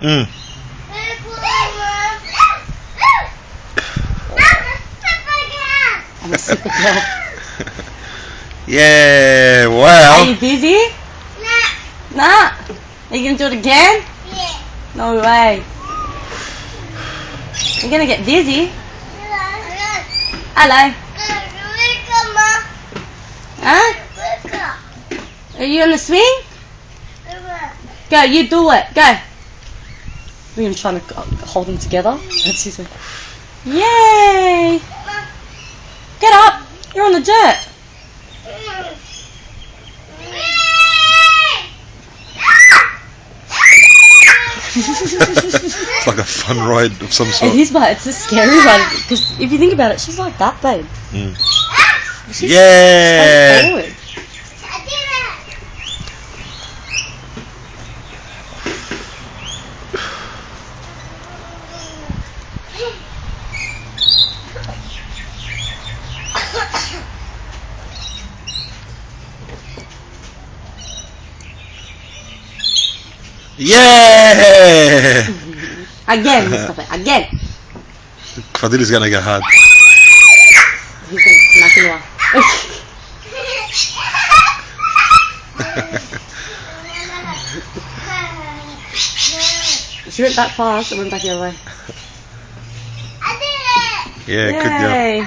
Mm. I'm a super girl. Yeah, wow. Are you busy? Nah. Are you gonna do it again? Yeah. No way. You're gonna get dizzy. Hello. Huh? Are you on the swing? Go, you do it. Go. We're gonna try to hold them together. That's his. Yay! Get up. You're on the dirt. It's like a fun ride of some sort. It is, but it's a scary one because if you think about it, she's like that, babe. Mm. She's Yeah. so forward. Yeah. Again, stop it. Again. Fadil is gonna get hard. He's gonna smack you off. She went that fast and went back the other way. Yeah, good job. Yay.